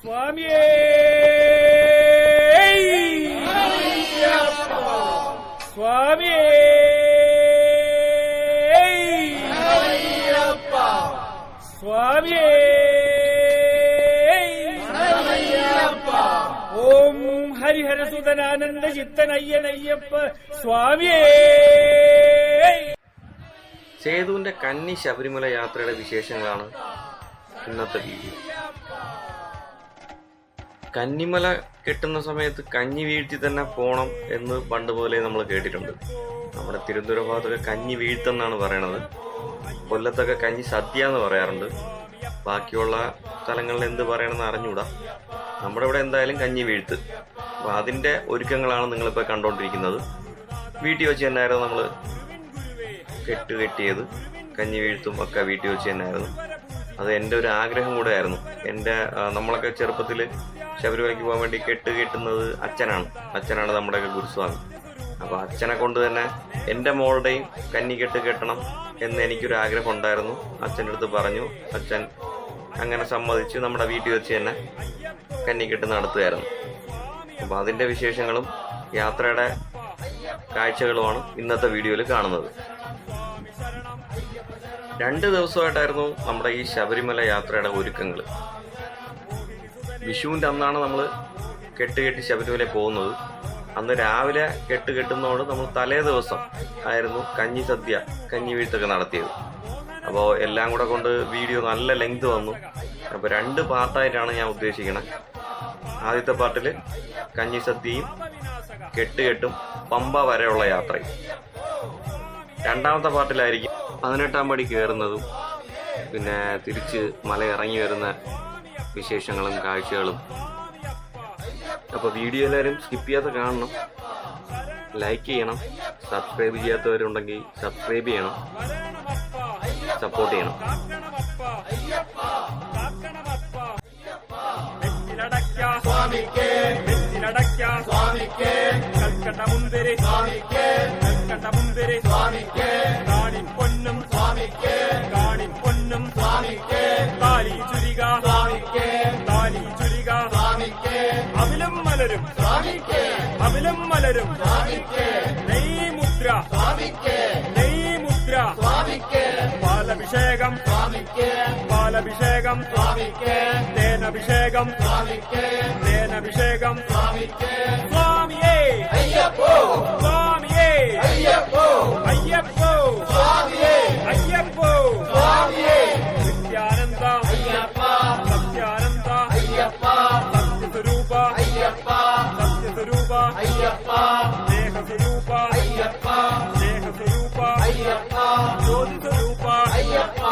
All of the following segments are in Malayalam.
സ്വാമിയേ സ്വാമിയേ സ്വാമിയേ ഓം ഹരിഹരസുതനാനന്ദ ചിത്തനയ്യനയ്യപ്പ സ്വാമിയേ. സേതുവിന്റെ കന്നി ശബരിമല യാത്രയുടെ വിശേഷങ്ങളാണ് ഇന്നത്തെ വീഡിയോ. കന്നിമല കെട്ടുന്ന സമയത്ത് കഞ്ഞി വീഴ്ത്തി തന്നെ പോണം എന്ന് പണ്ട് പോലെ നമ്മൾ കേട്ടിട്ടുണ്ട്. നമ്മുടെ തിരുവനന്തപുരം ഭാഗത്തൊക്കെ കഞ്ഞി വീഴ്ത്തെന്നാണ് പറയണത്. കൊല്ലത്തൊക്കെ കഞ്ഞി സദ്യ എന്ന് പറയാറുണ്ട്. ബാക്കിയുള്ള സ്ഥലങ്ങളിൽ എന്ത് പറയണമെന്ന് അറിഞ്ഞൂടാ. നമ്മുടെ ഇവിടെ എന്തായാലും കഞ്ഞി വീഴ്ത്ത്. അപ്പോൾ അതിൻ്റെ ഒരുക്കങ്ങളാണ് നിങ്ങളിപ്പോൾ കണ്ടുകൊണ്ടിരിക്കുന്നത്. വീട്ടിൽ വെച്ച് തന്നെയായിരുന്നു നമ്മൾ കെട്ടിയത്. കഞ്ഞി വീഴ്ത്തും ഒക്കെ വീട്ടിൽ വെച്ച് തന്നെയായിരുന്നു. അത് എൻ്റെ ഒരു ആഗ്രഹം കൂടെ ആയിരുന്നു. നമ്മളൊക്കെ ചെറുപ്പത്തിൽ ശബരിമലയ്ക്ക് പോകാൻ വേണ്ടി കെട്ടുന്നത് അച്ഛനാണ് നമ്മുടെയൊക്കെ ഗുരുസ്വാമി. അപ്പോൾ അച്ഛനെ കൊണ്ട് തന്നെ എൻ്റെ മോളുടെയും കന്നിക്കെട്ട് കെട്ടണം എന്ന് എനിക്കൊരു ആഗ്രഹം ഉണ്ടായിരുന്നു. അച്ഛൻ്റെ അടുത്ത് പറഞ്ഞു. അച്ഛൻ അങ്ങനെ സമ്മതിച്ച് നമ്മുടെ വീട്ടിൽ വെച്ച് തന്നെ കന്നിക്കെട്ട് നടത്തുകയായിരുന്നു. അപ്പോൾ അതിൻ്റെ വിശേഷങ്ങളും യാത്രയുടെ കാഴ്ചകളുമാണ് ഇന്നത്തെ വീഡിയോയിൽ കാണുന്നത്. 2 ദിവസമായിട്ടായിരുന്നു നമ്മുടെ ഈ ശബരിമല യാത്രയുടെ ഒരുക്കങ്ങൾ. വിഷുവിൻ്റെ അന്നാണ് നമ്മൾ കെട്ടി ശബരിമലയിൽ പോകുന്നത്. അന്ന് രാവിലെ കെട്ടുന്നതോട് നമ്മൾ തലേ ദിവസം ആയിരുന്നു കഞ്ഞി വീഴ്ത്തൊക്കെ നടത്തിയത്. അപ്പോൾ എല്ലാം കൂടെ കൊണ്ട് വീഡിയോ നല്ല ലെങ്ത് വന്നു. അപ്പോൾ 2 പാർട്ടായിട്ടാണ് ഞാൻ ഉദ്ദേശിക്കുന്നത്. ആദ്യത്തെ പാർട്ടിൽ കഞ്ഞി സദ്യയും കെട്ടും പമ്പ വരെയുള്ള യാത്രയും. രണ്ടാമത്തെ പാർട്ടിലായിരിക്കും 18-ാം പടി കയറുന്നതും പിന്നെ തിരിച്ച് മല ഇറങ്ങി വരുന്ന വിശേഷങ്ങളും കാഴ്ചകളും. അപ്പോൾ വീഡിയോ എല്ലാവരും സ്കിപ്പ് ചെയ്യാതെ കാണണം, ലൈക്ക് ചെയ്യണം, സബ്സ്ക്രൈബ് ചെയ്യാത്തവരുണ്ടെങ്കിൽ സബ്സ്ക്രൈബ് ചെയ്യണം, സപ്പോർട്ട് ചെയ്യണം. അവിലം മലരും നെയ്മുദ്ര പാലഭിഷേകം തേനഭിഷേകം സ്വാമിയേ അയ്യപ്പോ സ്വാമിയേ അയ്യപ്പോ നിത്യാനന്ദ അയ്യപ്പ സത്യാനന്ദ അയ്യപ്പ സത്യസ്വരൂപ അയ്യപ്പ ദേഹസ്വരൂപ അയ്യപ്പ ജ്യോതിസ്വരൂപ അയ്യപ്പ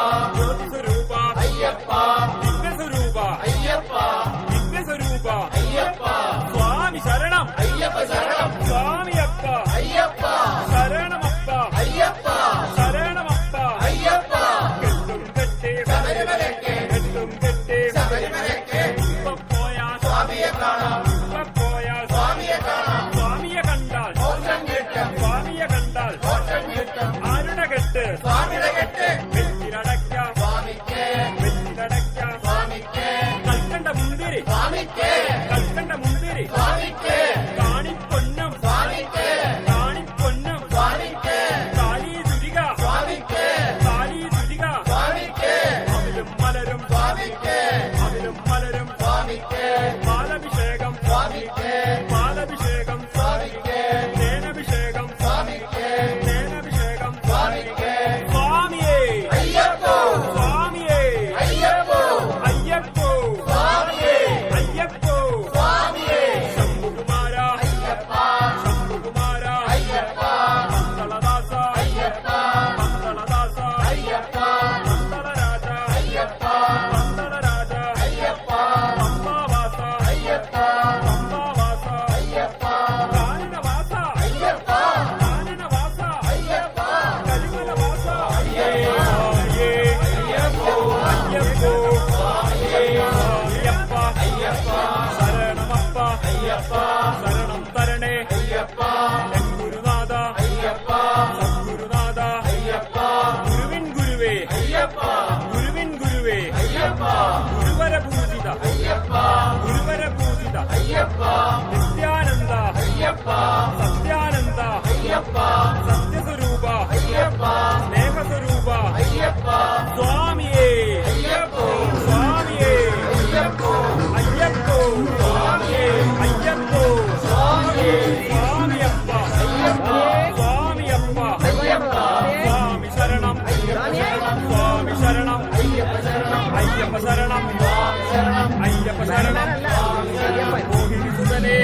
ദിവ്യസ്വരൂപ അയ്യപ്പ സ്വാമി ശരണം അയ്യപ്പ ശരണം സ്വാമിയപ്പ അയ്യപ്പ ശരണമപ്പ അയ്യപ്പ ശരണമപ്പ അയ്യപ്പ കെട്ടും കെട്ടി ശബരിമലയ്ക്ക് പോയാൽ സ്വാമിയെ കാണാം. സ്വാമിയെ കണ്ടാൽ ആരുടെ കെട്ട് വെറ്റിലടയ്ക്ക സ്വാമിക്ക് നിത്യാനന്ദ സത്യാനന്ദ സത്യസ്വരൂപ സ്നേഹസ്വരൂപ സ്വാമിയേ സ്വാമിയേ അയ്യപ്പോ സ്വാമിയേ അയ്യപ്പോ സ്വാമിയപ്പ സ്വാമിയപ്പ സ്വാമി ശരണം സ്വാമി ശരണം അയ്യപ്പ ശരണം അയ്യപ്പ ശരണം മോഹിനി സുതനേ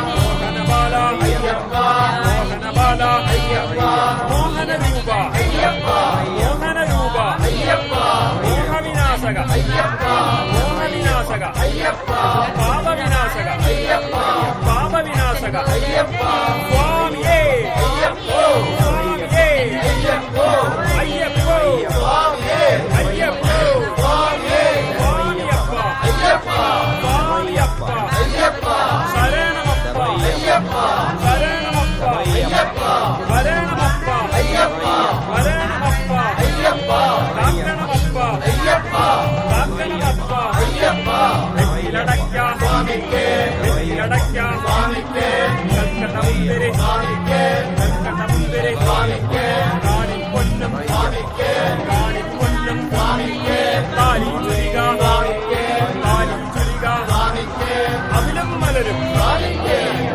മോഹനബാല മോഹനബാല മോഹനരൂപ മോഹനരൂപ മോഹവിനാശക മോഹവിനാശക പാപവിനാശക പാപവിനാശക സ്വാമിയേ സ്വാമിയേ അയ്യപ്പോ അയ്യപ്പോ സ്വാമിയപ്പ സ്വാമിയപ്പ ശരണമപ്പ ശരണമപ്പ വരണമപ്പ വരണമപ്പ കാക്കണമപ്പ കാക്കണമപ്പ വെറ്റിലടയ്ക്ക വെറ്റിലടയ്ക്ക കൽക്കട്ടമുന്തിരി കൽക്കട്ടമുന്തിരി കാണിപ്പൊന്നും കാണിപ്പൊന്നും താലി ചുരിക താലി ചുരിക അവിലം മലരും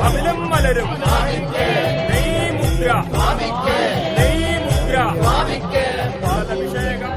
അവിലം മലരും നെയ്മുദ്ര നെയ്മുദ്ര പാദഭിഷേകം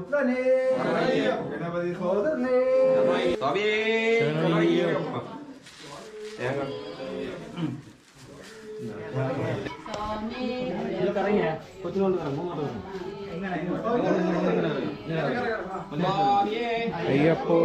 പുത്രനെ ഗണപതി സോദരനെ അയ്യപ്പോ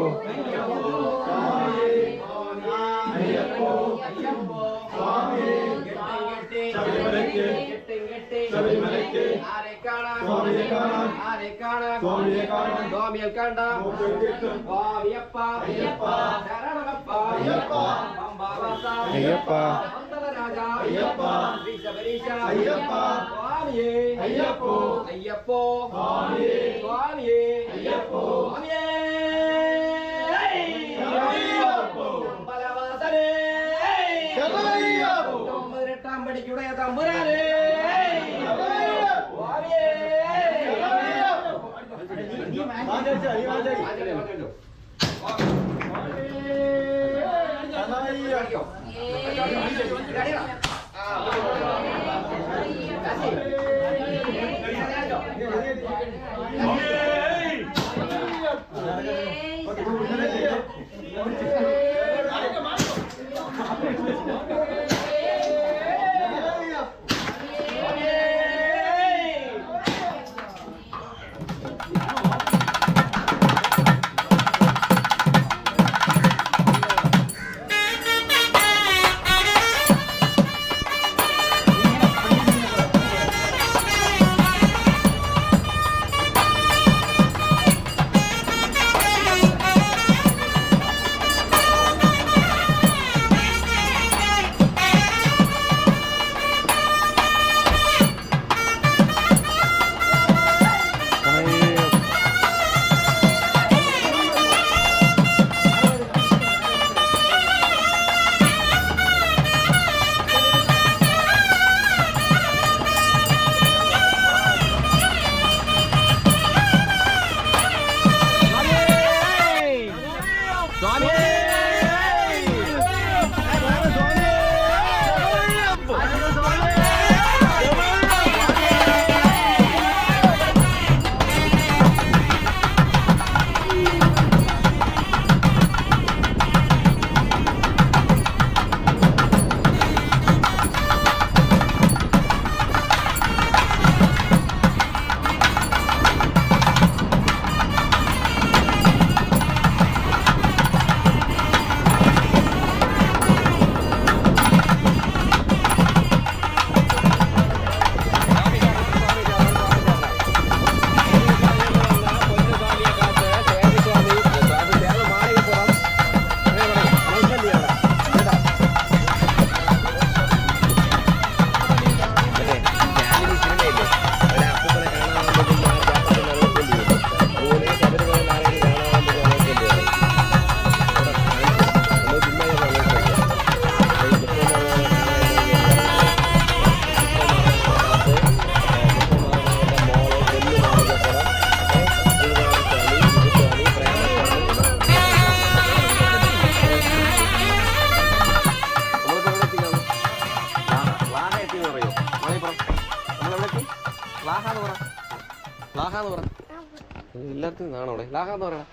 എല്ലാത്തിനും നാണോടെ ലാഹാന്ന് പറയണ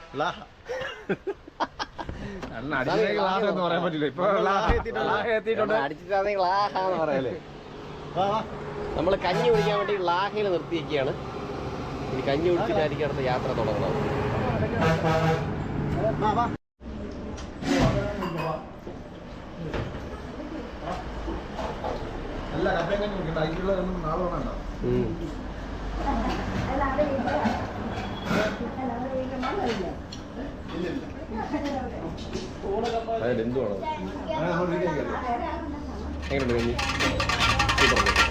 അടിച്ചിട്ടാണെങ്കിൽ ലാഹാന്ന് പറയല്ലേ. നമ്മൾ കഞ്ഞി കുടിക്കാൻ വേണ്ടി ലാഹയിൽ നിർത്തിയിരിക്കുകയാണ്. ഇനി കഞ്ഞി കുടിച്ചിട്ടായിരിക്കും അടുത്ത യാത്ര തുടങ്ങണം. എന്തുവാണോ എങ്ങനെയുണ്ട് കഞ്ഞി?